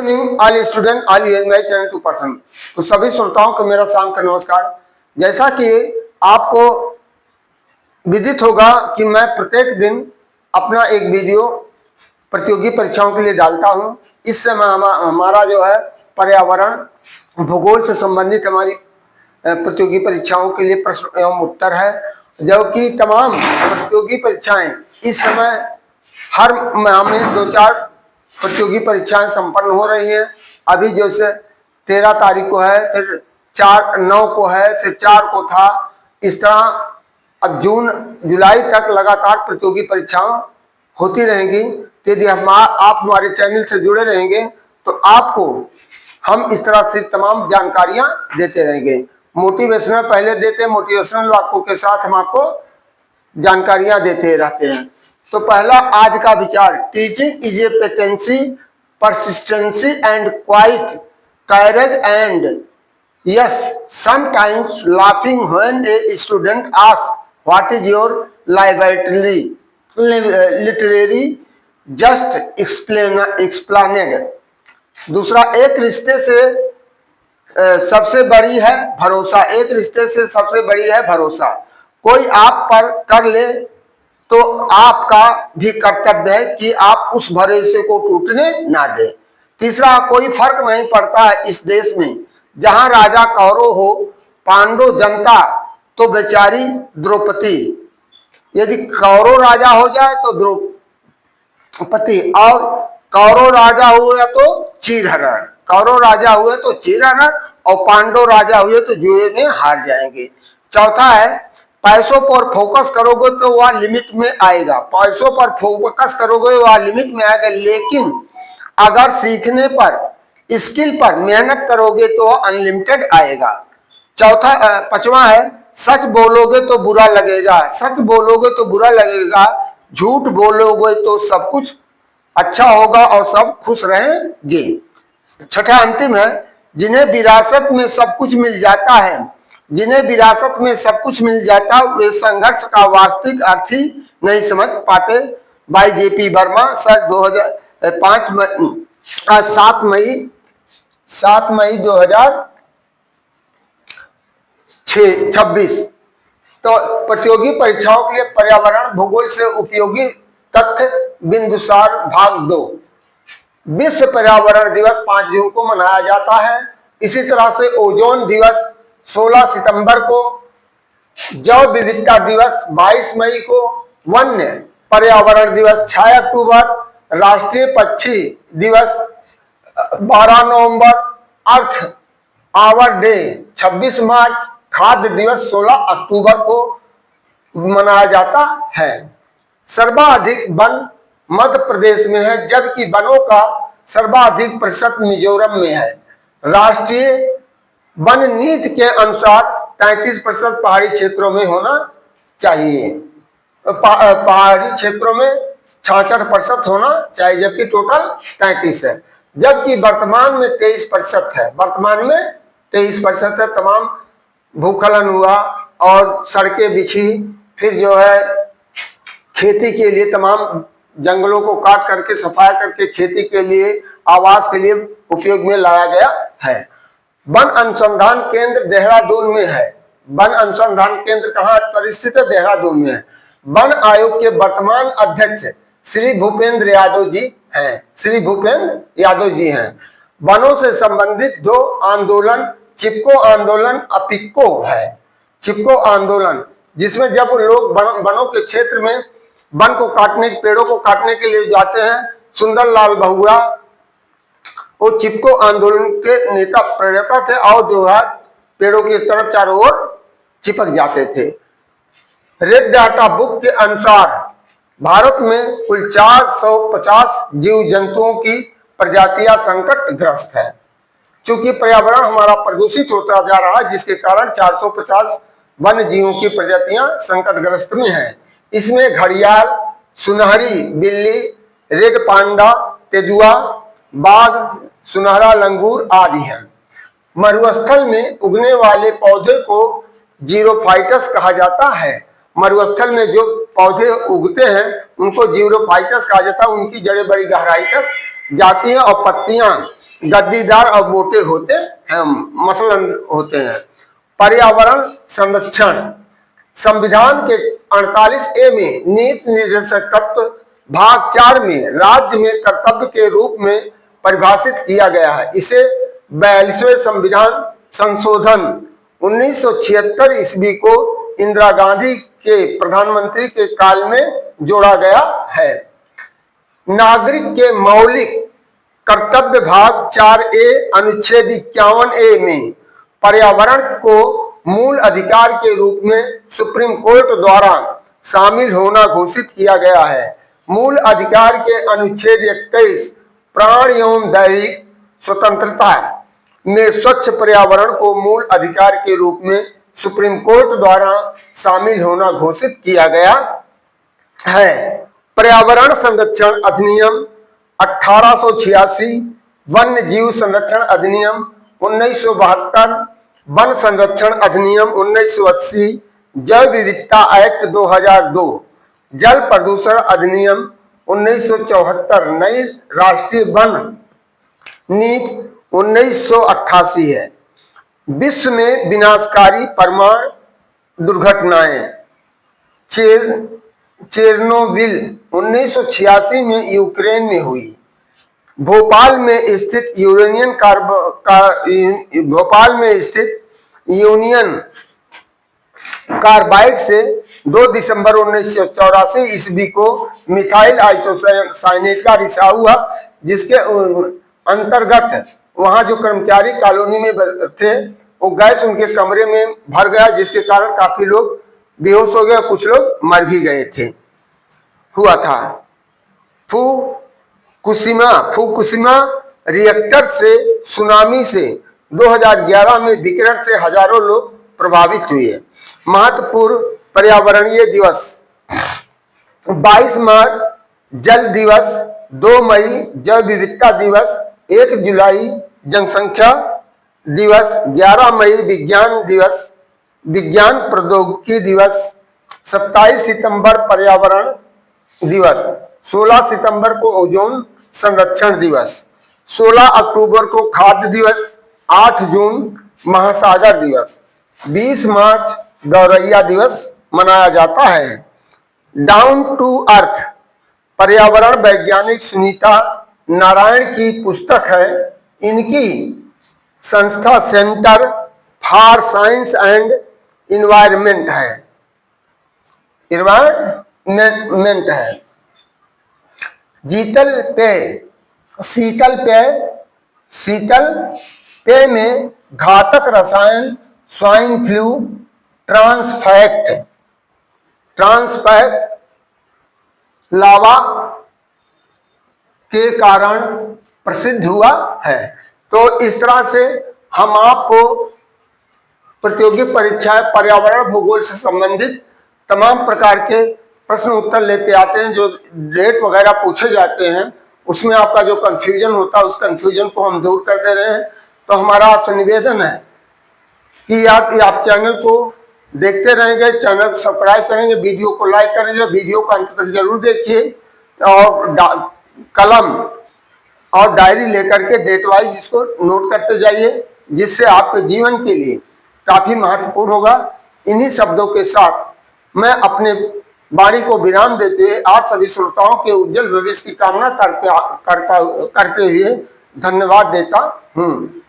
All student all as my channel 2%। तो सभी श्रोताओं को मेरा शाम का नमस्कार। जैसा कि आपको विदित होगा कि मैं प्रत्येक दिन अपना एक वीडियो प्रतियोगी परीक्षाओं के लिए डालता हूं। इस समय हमारा जो है पर्यावरण भूगोल से संबंधित हमारी प्रतियोगी परीक्षाओं के लिए प्रश्न एवं उत्तर है, जबकि तमाम प्रतियोगी परीक्षाएं इस समय हर माह में 2-4 प्रतियोगी परीक्षाएं संपन्न हो रही हैं। अभी जैसे 13 तारीख को है, फिर 4-9 को है, फिर 4 को था। इस तरह अब जून जुलाई तक लगातार प्रतियोगी परीक्षाएं होती रहेंगी। यदि आप हमारे चैनल से जुड़े रहेंगे तो आपको हम इस तरह से तमाम जानकारियां देते रहेंगे। मोटिवेशनल पहले देते हैं, मोटिवेशनल वाक्यों के साथ हम आपको जानकारियां देते रहते हैं। तो पहला आज का विचार, teaching is a patency, persistency and quite courage and yes sometimes laughing when a student asks what is your literary just explained. दूसरा, एक रिश्ते से सबसे बड़ी है भरोसा। एक रिश्ते से सबसे बड़ी है भरोसा। कोई आप पर कर ले तो आपका भी कर्तव्य है कि आप उस भरोसे को टूटने ना दें। तीसरा, कोई फर्क नहीं पड़ता है इस देश में जहां राजा कौरव हो पांडव जनता तो बेचारी द्रौपदी। यदि कौरव राजा हो जाए तो द्रौपदी, और कौरव राजा हुए तो चीरहरण, कौरव राजा हुए तो चीरहरण, और पांडव राजा हुए तो जुए में हार जाएंगे। चौथा है, पैसों पर फोकस करोगे तो वह लिमिट में आएगा। पैसों पर फोकस करोगे वह लिमिट में आएगा, लेकिन अगर सीखने पर, स्किल पर मेहनत करोगे तो अनलिमिटेड आएगा। पांचवा है, सच बोलोगे तो बुरा लगेगा, सच बोलोगे तो बुरा लगेगा, झूठ बोलोगे तो सब कुछ अच्छा होगा और सब खुश रहेंगे। छठा अंतिम है, जिन्हें विरासत में सब कुछ मिल जाता है, जिन्हें विरासत में सब कुछ मिल जाता है वे संघर्ष का वास्तविक अर्थ ही नहीं समझ पाते। भाई जेपी वर्मा, सर 7 मई 2026। तो प्रतियोगी परीक्षाओं के लिए पर्यावरण भूगोल से उपयोगी तथ्य बिंदुसार भाग 2। विश्व पर्यावरण दिवस 5 जून को मनाया जाता है। इसी तरह से ओजोन दिवस 16 सितंबर को, जैव विविधता दिवस 22 मई को, वन्य पर्यावरण दिवस 6 अक्टूबर, राष्ट्रीय पक्षी दिवस 12 नवंबर, अर्थ आवर डे 26 मार्च, खाद्य दिवस 16 अक्टूबर को मनाया जाता है। सर्वाधिक वन मध्य प्रदेश में है, जबकि वनों का सर्वाधिक प्रतिशत मिजोरम में है। राष्ट्रीय वन नीति के अनुसार 33% पहाड़ी क्षेत्रों में होना चाहिए, पहाड़ी क्षेत्रों में 66% होना चाहिए, जबकि टोटल 33 है। जबकि वर्तमान में 23% है, वर्तमान में 23% है। तमाम भूखलन हुआ और सड़कें बिछी, फिर जो है खेती के लिए तमाम जंगलों को काट करके सफाई करके खेती के लिए, आवास के लिए उपयोग में लाया गया है। वन अनुसंधान केंद्र देहरादून में है। वन अनुसंधान केंद्र कहाँ पर स्थित है? देहरादून में है। वन आयोग के वर्तमान अध्यक्ष श्री भूपेंद्र यादव जी हैं, श्री भूपेंद्र यादव जी हैं। वनों से संबंधित 2 आंदोलन, चिपको आंदोलन, अपिक्को है। चिपको आंदोलन, जिसमें जब लोग वनों के क्षेत्र में वन को काटने, पेड़ों को काटने के लिए जाते हैं, सुंदरलाल बहुगुणा वो चिपको आंदोलन के नेता प्रणेता थे, और जो है पेड़ों की तरफ चारों ओर चिपक जाते थे। रेड डाटा बुक के अनुसार भारत में कुल 450 जीव जंतुओं की प्रजातियां संकट ग्रस्त है। चूंकि पर्यावरण हमारा प्रदूषित होता जा रहा है, जिसके कारण 450 वन्य जीवों की प्रजातियां संकटग्रस्त में हैं। इसमें घड़ियाल, सुनहरी बिल्ली, रेड पांडा, तेंदुआ, बाघ, सुनहरा लंगूर आदि हैं। मरुस्थल में उगने वाले पौधे को जीरोफाइटस कहा जाता है। मरुस्थल में जो पौधे उगते हैं उनको जीरोफाइटस कहा जाता है। उनकी जड़ें बड़ी गहराई तक जाती हैं और पत्तियां गद्दीदार और मोटे होते हैं, मसलन होते हैं। पर्यावरण संरक्षण, संविधान के 48A में नीति निर्देशक तत्व भाग 4 में राज्य में कर्तव्य के रूप में परिभाषित किया गया है। इसे 42वें संविधान संशोधन 1976 ईस्वी को इंदिरा गांधी के प्रधानमंत्री के काल में जोड़ा गया है। नागरिक के मौलिक कर्तव्य भाग 4A अनुच्छेद 51A में पर्यावरण को मूल अधिकार के रूप में सुप्रीम कोर्ट द्वारा शामिल होना घोषित किया गया है। मूल अधिकार के अनुच्छेद 21 प्राण एवं दैहिक स्वतंत्रता में स्वच्छ पर्यावरण को मूल अधिकार के रूप में सुप्रीम कोर्ट द्वारा शामिल होना घोषित किया गया है। पर्यावरण संरक्षण अधिनियम 1886, वन्य जीव संरक्षण अधिनियम 1972, वन संरक्षण अधिनियम 1980, जैव विविधता एक्ट 2002, जल प्रदूषण अधिनियम 1974, नई राष्ट्रीय वन नीति 1988 है। विश्व में विनाशकारी परमाणु दुर्घटनाएं, चेरनोबिल 1986 में यूक्रेन में हुई। भोपाल में स्थित यूनियन कार्बाइड से 2 दिसंबर 1984 ईस्वी को मिथाइल आइसोसाइनेट का रिसाव हुआ, जिसके अंतर्गत वहां जो कर्मचारी कॉलोनी में थे वो गैस उनके कमरे में भर गया, जिसके कारण काफी लोग बेहोश हो गए, कुछ लोग मर भी गए थे। हुआ था फुकुशिमा रिएक्टर से सुनामी से 2011 में विकिरण से हजारों लोग प्रभावित हुए। महत्वपूर्ण पर्यावरणीय दिवस 22 मार्च जल दिवस, 2 मई जैव विविधता दिवस, 1 जुलाई जनसंख्या दिवस, 11 मई विज्ञान दिवस, विज्ञान प्रौद्योगिकी दिवस, 27 सितंबर पर्यावरण दिवस, 16 सितंबर को ओजोन संरक्षण दिवस, 16 अक्टूबर को खाद्य दिवस, 8 जून महासागर दिवस, 20 मार्च गौरैया दिवस मनाया जाता है। डाउन टू अर्थ पर्यावरण वैज्ञानिक सुनीता नारायण की पुस्तक है। इनकी संस्था centre for science and environment है। शीतल पेय में घातक रसायन स्वाइन फ्लू ट्रांसफैक्ट लावा के कारण प्रसिद्ध हुआ है। तो इस तरह से हम आपको प्रतियोगी परीक्षाएं पर्यावरण भूगोल से संबंधित तमाम प्रकार के प्रश्न उत्तर लेते आते हैं। जो डेट वगैरह पूछे जाते हैं उसमें आपका जो कंफ्यूजन होता है उस कंफ्यूजन को हम दूर कर दे रहे हैं। तो हमारा आपसे निवेदन है कि आप चैनल को देखते रहेंगे, चैनल को सब्सक्राइब करेंगे, वीडियो को लाइक करेंगे, वीडियो को अंत तक जरूर देखिए और कलम और डायरी लेकर के डेट वाइज इसको नोट करते जाइए, जिससे आपके जीवन के लिए काफी महत्वपूर्ण होगा। इन्हीं शब्दों के साथ मैं अपने वाणी को विराम देते हुए आप सभी श्रोताओं के उज्जवल भविष्य की कामना करते हुए धन्यवाद देता हूँ।